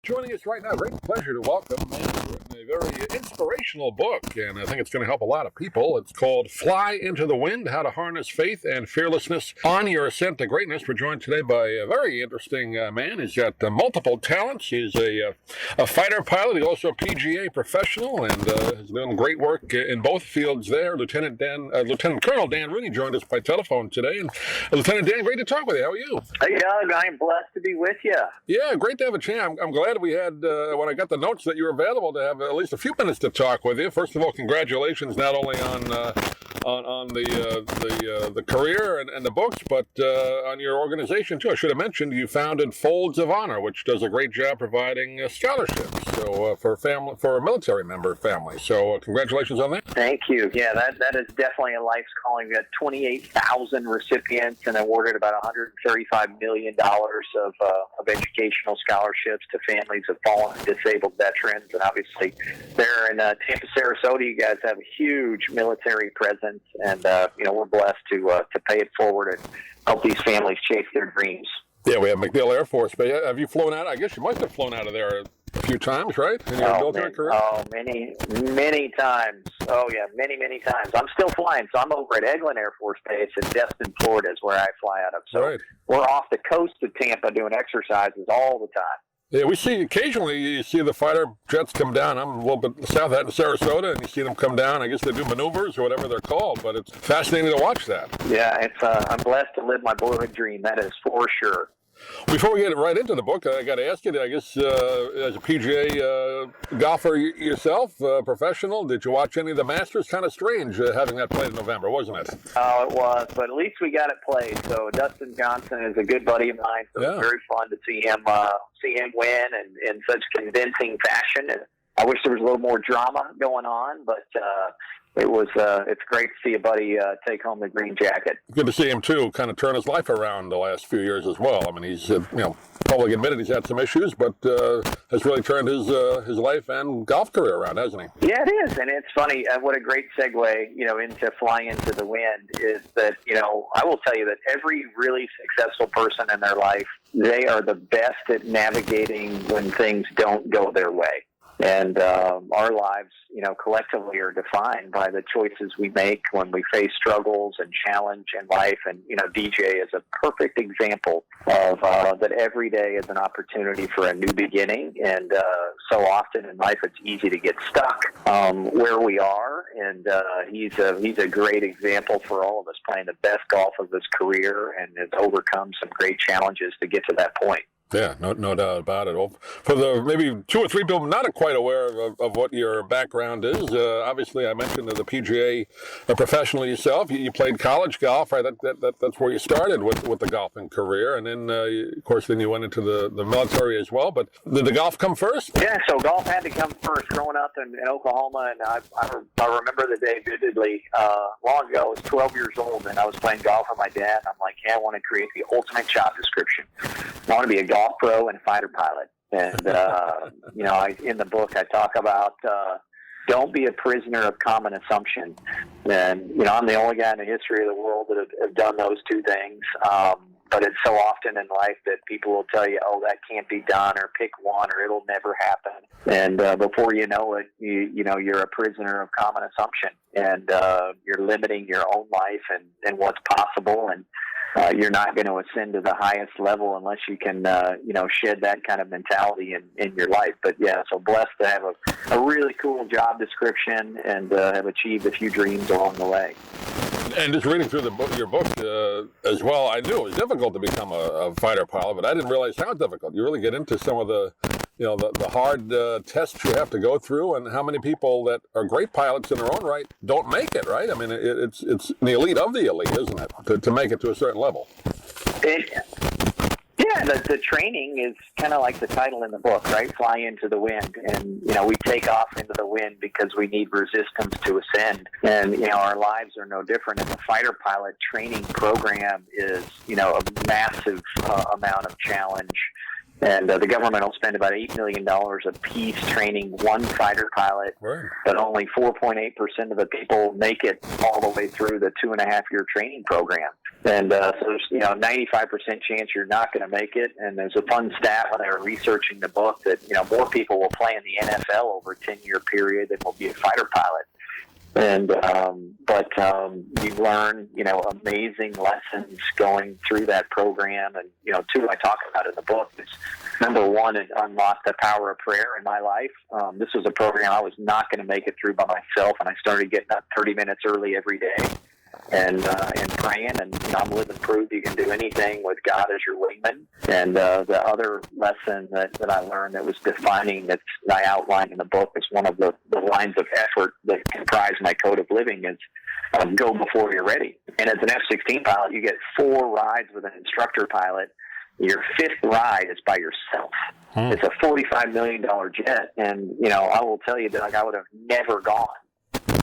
joining us right now. Great pleasure to welcome a man who's written a very inspirational book, and I think it's going to help a lot of people. It's called Fly Into the Wind, How to Harness Faith and Fearlessness on Your Ascent to Greatness. We're joined today by a very interesting man. He's got multiple talents. He's a fighter pilot. He's also a PGA professional, and has done great work in both fields there. Lieutenant Colonel Dan Rooney joined us by telephone today. And Lieutenant Dan, great to talk with you. How are you? Hey, Doug, I'm blessed to be with you. Yeah, great to have a chance. I'm glad we had, when I got the notes, that you were available to have at least a few minutes to talk with you. First of all, congratulations not only on the career and the books, but on your organization too. I should have mentioned you founded Folds of Honor, which does a great job providing scholarships for a military member family. So congratulations on that. Thank you. Yeah, that is definitely a life's calling. We got 28,000 recipients and awarded about $135 million of educational scholarships to families of fallen and disabled veterans. And obviously, there in Tampa, Sarasota, you guys have a huge military presence, and we're blessed to pay it forward and help these families chase their dreams. Yeah, we have MacDill Air Force. But have you flown out? I guess you must have flown out of there a few times, right? In your military career? Oh, many times. Oh, yeah, many times. I'm still flying, so I'm over at Eglin Air Force Base in Destin, Florida is where I fly out of. So right. We're off the coast of Tampa doing exercises all the time. Yeah, we see occasionally you see the fighter jets come down. I'm a little bit south out in Sarasota, and you see them come down. I guess they do maneuvers or whatever they're called, but it's fascinating to watch that. Yeah, I'm blessed to live my boyhood dream. That is for sure. Before we get right into the book, I got to ask you, I guess, as a PGA golfer yourself, professional, did you watch any of the Masters? Kind of strange having that played in November, wasn't it? Oh, it was, but at least we got it played. So Dustin Johnson is a good buddy of mine, so It was very fun to see him win in such convincing fashion. And I wish there was a little more drama going on, but it's great to see a buddy take home the green jacket. Good to see him too, kind of turn his life around the last few years as well. I mean, he's publicly admitted he's had some issues, but has really turned his life and golf career around, hasn't he? Yeah, it is, and it's funny. What a great segue, into Flying Into the Wind is that I will tell you that every really successful person in their life, they are the best at navigating when things don't go their way. And our lives, collectively are defined by the choices we make when we face struggles and challenge in life. And, DJ is a perfect example of that every day is an opportunity for a new beginning. And so often in life, it's easy to get stuck where we are. And he's a great example for all of us, playing the best golf of his career, and has overcome some great challenges to get to that point. Yeah, no doubt about it. Well, for the maybe two or three people not quite aware of what your background is, obviously I mentioned the PGA professional yourself. You played college golf, right? That's where you started with the golfing career, and then of course then you went into the military as well. But did the golf come first? Yeah, so golf had to come first. Growing up in Oklahoma, and I remember the day vividly. Long ago, I was 12 years old, and I was playing golf with my dad. I'm like, I want to create the ultimate job description. I want to be a golf pro and fighter pilot. And, in the book, I talk about don't be a prisoner of common assumption. And, I'm the only guy in the history of the world that have done those two things. But it's so often in life that people will tell you, oh, that can't be done, or pick one, or it'll never happen. And before you know it, you're a prisoner of common assumption. And you're limiting your own life and what's possible. And you're not going to ascend to the highest level unless you can, shed that kind of mentality in your life. But yeah, so blessed to have a really cool job description and have achieved a few dreams along the way. And just reading through your book as well, I knew it was difficult to become a fighter pilot, but I didn't realize how difficult. You really get into some of the hard tests you have to go through, and how many people that are great pilots in their own right don't make it, right? I mean, it's the elite of the elite, isn't it, to make it to a certain level? The training is kind of like the title in the book, right? Fly into the wind. And, we take off into the wind because we need resistance to ascend. And, our lives are no different. And the fighter pilot training program is, a massive amount of challenge And the government will spend about $8 million a piece training one fighter pilot, Right. but only 4.8% of the people make it all the way through the 2.5-year training program. And so there's 95% chance you're not going to make it. And there's a fun stat when I was researching the book that more people will play in the NFL over a 10-year period than will be a fighter pilot. And but you learn amazing lessons going through that program. And two I talk about in the book is, number one, it unlocked the power of prayer in my life. This was a program I was not going to make it through by myself, and I started getting up 30 minutes early every day and praying. And I'm living proof you can do anything with God as your wingman. And the other lesson that I learned that was defining, that I outlined in the book, is one of the lines of effort that comprise my code of living is go before you're ready. And as an F-16 pilot, you get 4 rides with an instructor pilot. Your 5th ride is by yourself. It's a $45 million jet, and I will tell you that I would have never gone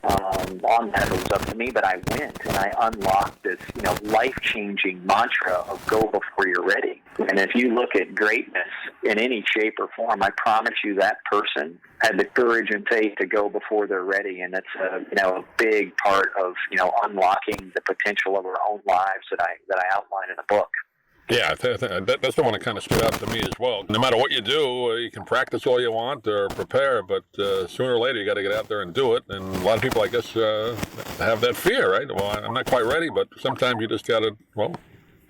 on that. It was up to me, but I went, and I unlocked this life-changing mantra of go before you're ready. And if you look at greatness in any shape or form, I promise you that person had the courage and faith to go before they're ready, and that's a big part of unlocking the potential of our own lives that I outline in the book. Yeah, that's the one that kind of stood out to me as well. No matter what you do, you can practice all you want or prepare, but sooner or later you got to get out there and do it. And a lot of people, I guess, have that fear, right? Well, I'm not quite ready, but sometimes you just got to,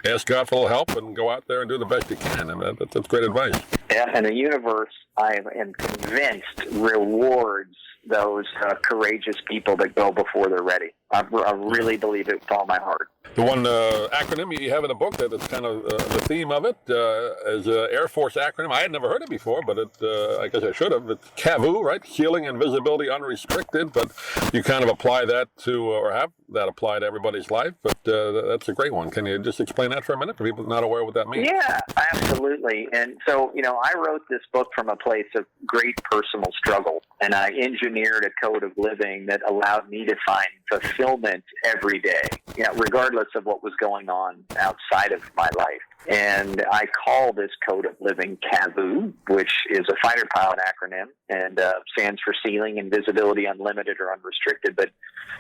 ask God for a little help and go out there and do the best you can. And that's great advice. Yeah, and the universe, I am convinced, rewards those courageous people that go before they're ready. I really believe it with all my heart. The one acronym you have in the book that's kind of the theme of it is an Air Force acronym. I had never heard it before, but I guess I should have. It's CAVU, right? Healing and Visibility Unrestricted. But you kind of apply that to, or have that apply to everybody's life. But that's a great one. Can you just explain that for a minute for people not aware of what that means? Yeah, absolutely. And so, I wrote this book from a place of great personal struggle. And I engineered a code of living that allowed me to find fulfillment every day, regardless of what was going on outside of my life. And I call this code of living CAVU, which is a fighter pilot acronym and stands for Ceiling and Visibility Unlimited or Unrestricted. But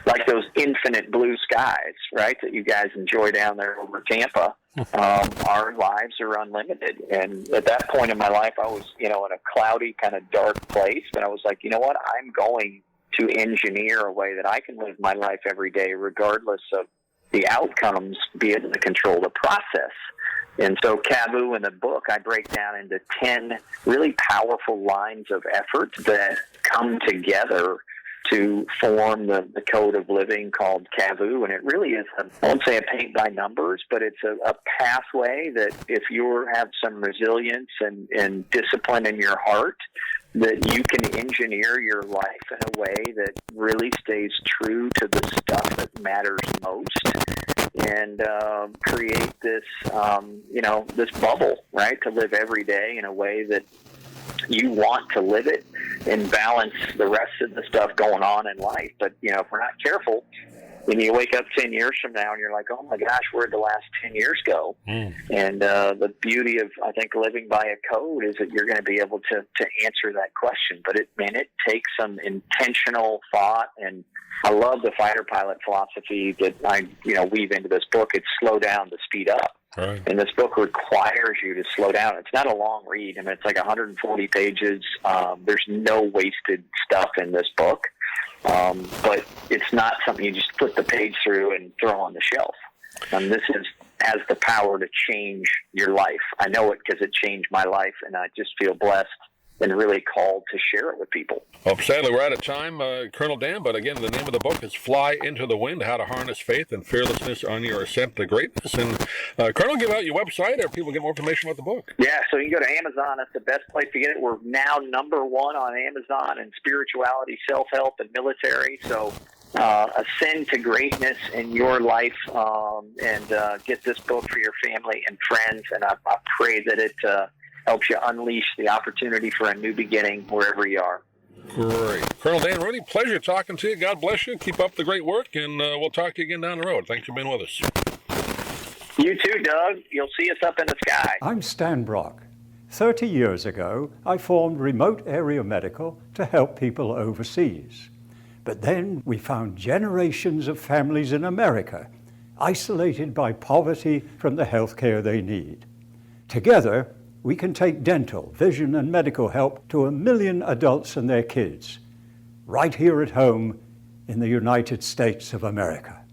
like those infinite blue skies, right, that you guys enjoy down there over Tampa, our lives are unlimited. And at that point in my life, I was, in a cloudy, kind of dark place. But I was like, you know what, I'm going to engineer a way that I can live my life every day, regardless of the outcomes, be able to control the process. And so CAVU in the book, I break down into 10 really powerful lines of effort that come together to form the code of living called CAVU. And it really is, I won't say a paint by numbers, but it's a pathway that if you have some resilience and discipline in your heart, that you can engineer your life in a way that really stays true to the stuff that matters most, and create this, this bubble, right, to live every day in a way that you want to live it and balance the rest of the stuff going on in life. But, if we're not careful, when you wake up 10 years from now and you're like, oh my gosh, where'd the last 10 years go? And the beauty of, I think, living by a code is that you're going to be able to answer that question. But it takes some intentional thought. And I love the fighter pilot philosophy that I, weave into this book. It's slow down to speed up. Right. And this book requires you to slow down. It's not a long read. I mean, it's like 140 pages. There's no wasted stuff in this book. But it's not something you just flip the page through and throw on the shelf. And this has the power to change your life. I know it because it changed my life, and I just feel blessed and really called to share it with people. Well, sadly, we're out of time, Colonel Dan, but again, the name of the book is Fly Into the Wind, How to Harness Faith and Fearlessness on Your Ascent to Greatness. And Colonel, give out your website or people get more information about the book. Yeah, so you can go to Amazon. That's the best place to get it. We're now #1 on Amazon in spirituality, self-help, and military. So ascend to greatness in your life and get this book for your family and friends. And I pray that it helps you unleash the opportunity for a new beginning wherever you are. Great. Colonel Dan Rooney, pleasure talking to you. God bless you. Keep up the great work, and we'll talk to you again down the road. Thanks for being with us. You too, Doug. You'll see us up in the sky. I'm Stan Brock. 30 years ago, I formed Remote Area Medical to help people overseas. But then we found generations of families in America, isolated by poverty from the health care they need. Together, we can take dental, vision, and medical help to 1 million adults and their kids, right here at home in the United States of America.